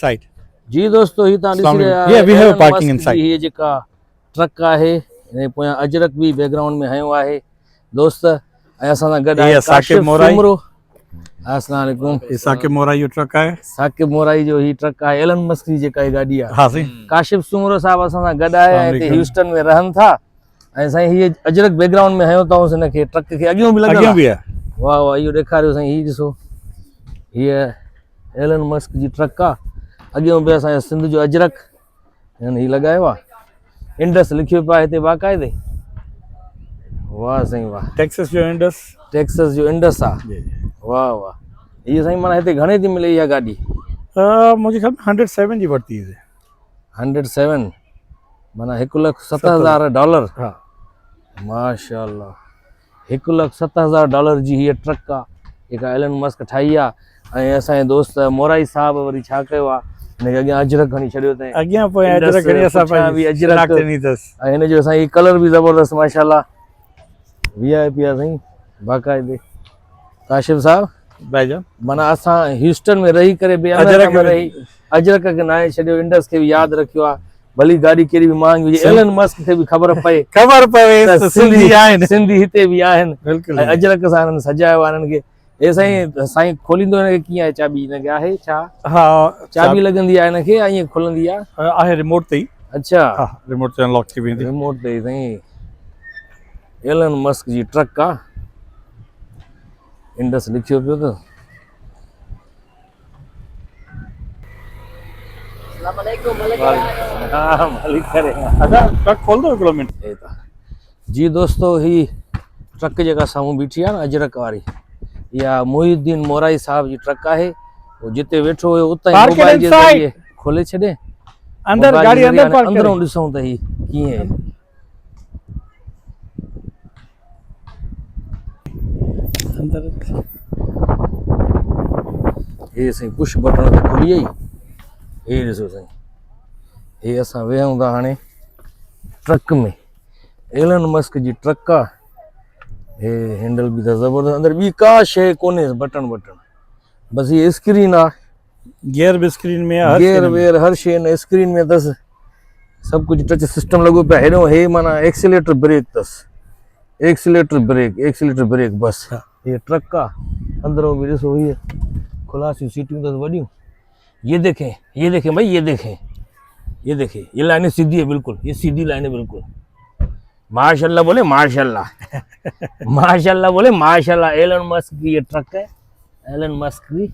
Side. जी दोस्तों ही तां ॾिसी रहिया Yeah, we have Elon parking Musk inside. जी हीअ जेका ट्रक आहे हिन पोयां अजरक बि बैकग्राउंड में हयो आहे दोस्त ऐं असां सां गॾु आहे ये साकिब मोराई। अस्सलाम वालेकुम। ये साकिब मोराई जो ट्रक है। साकिब मोराई जो ही ट्रक आहे एलन मस्क जी जेका ही गाॾी आहे। हाँ सी। काशिफ सुमरो साहब असां सां गॾु आहे ऐं हिते ह्यूस्टन में रहनि था ऐं साईं हीअ अजरक बैकग्राउंड में हयो अथऊं हिन खे ट्रक खे अॻियों बि लॻियल अॻियों बि आहे। है। वाह वाह इहो ॾेखारियो साईं हीअ ॾिसो हीअ एलन मस्क जी ट्रक आहे अॻियों बि असांजो सिंध जो अजरक हिन हीअ लॻायो आहे इंडस लिखियो पियो आहे हिते बाक़ाइदे। वाह साईं वाह टेक्सास जो इंडस। टेक्सास जो इंडस आहे। वाह वाह हीअ साईं माना हिते घणे थी मिले इहा गाॾी? मुझे ख्याल में 107 जी वरती है। 107 माना $1,07,000। हाँ माशाअल्लाह $1,07,000 जी हीअ ट्रक आहे जेका एलन मस्क ठाही आहे ऐं असांजे दोस्त मोराई साहब वरी छा कयो आहे हिनखे अॻियां अजरक खणी छॾियो अथई। अॻियां पोइ अजरक खणी असां बि अजरक अथसि ऐं हिन जो साईं कलर बि ज़बरदस्त माशाअल्लाह VIP आहे साईं बाक़ाइदे। काशिफ साहब भाईजान माना असां ह्यूस्टन में रही करे बि अमेरिका में रही अजरक खे न आहे छॾियो इंडस खे बि यादि रखियो आहे भली गाॾी कहिड़ी बि महांगी हुजे एलन मस्क खे बि ख़बर पए त सिंधी आहिनि। सिंधी हिते बि आहिनि बिल्कुलु ऐं अजरक सां हिननि सजायो आहे हिननि खे। हे साईं साईं खोलींदो हिनखे कीअं आहे चाबी हिनखे आहे छा? हाँ चाबी लॻंदी आहे हिनखे ऐं ईअं खुलंदी आहे? आहे रिमोट ते ही। अच्छा हाँ रिमोट से अनलॉक थी वेंदी। रिमोट ते साईं एलन मस्क जी ट्रक आहे इंडस लिखियो पियो त। हाँ मालिक करे। अच्छा ट्रक खोल दो हिकिड़ो मिनट। जी दोस्तों ही ट्रक जेका साम्हूं बीठी आहे न अजरक वारी इहा मोहिउद्दीन मोराई साहब जी ट्रक आहे। वो जिते वेठो हुयो उतां ई मोबाइल जे ज़रिए खोले छॾे अंदर गाड़ी अंदर पार्क अंदरों ॾिसूं त ही कीअं आहे। अंदर हे साईं पुश बटन ते खुली वई। हे ॾिसो साईं हे असां वेहूं था हाणे ट्रक में एलन मस्क जी ट्रक आहे। हे हैंडल बि त ज़बरदस्त अंदरि ॿी का शइ कोन्हे बटन बसि हीअ स्क्रीन आहे। गियर भी स्क्रीन में है। गियर वेयर हर शइ हिन स्क्रीन में अथसि सभु कुझु टच सिस्टम लॻो पियो आहे। हेॾो हे माना एक्सीलेटर ब्रेक अथसि एक्सीलेटर ब्रेक बसि। हीअ ट्रक आहे अंदरों बि ॾिसो हीअ खुलासियूं सीटियूं अथसि वॾियूं। ये देखें भाई ये देखें ये लाइनें सीधी है बिल्कुल ये सीधी लाइनें बिल्कुल। माशाल्लाह बोले माशाल्लाह बोले माशाल्लाह। एलन मस्क की ये ट्रक है एलन मस्क की।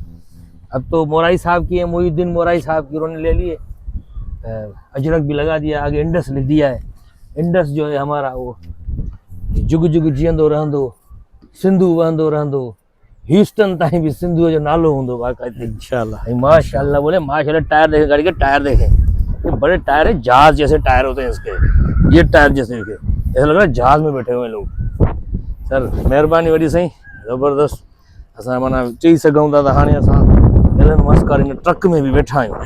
अब तो मोराई साहब की है मोहिउद्दीन मोराई साहब की उन्होंने ले लिए अजरक भी लगा दिया आगे इंडस लिख दिया है। इंडस जो है हमारा वो जुग जुग जीअंदो रहंदो सिंधु वहंदो रहंदो ह्यूस्टन ताईं भी सिंधु जो नालो होंदो बाकायदे इंशाल्लाह। माशाल्लाह बोले माशाल्लाह। टायर देखें गाड़ी के टायर देखें ये बड़े टायर है जहाज जैसे टायर होते हैं इसके। ये टायर जैसे ऐसा लग रहा है जहाज में बैठे हुए लोग। सर मेहरबानी वॾी साईं ज़बरदस्त असां माना चई सघूं था त हाणे असां एलन मस्क वारी ट्रक में भी वेठा आहियूं।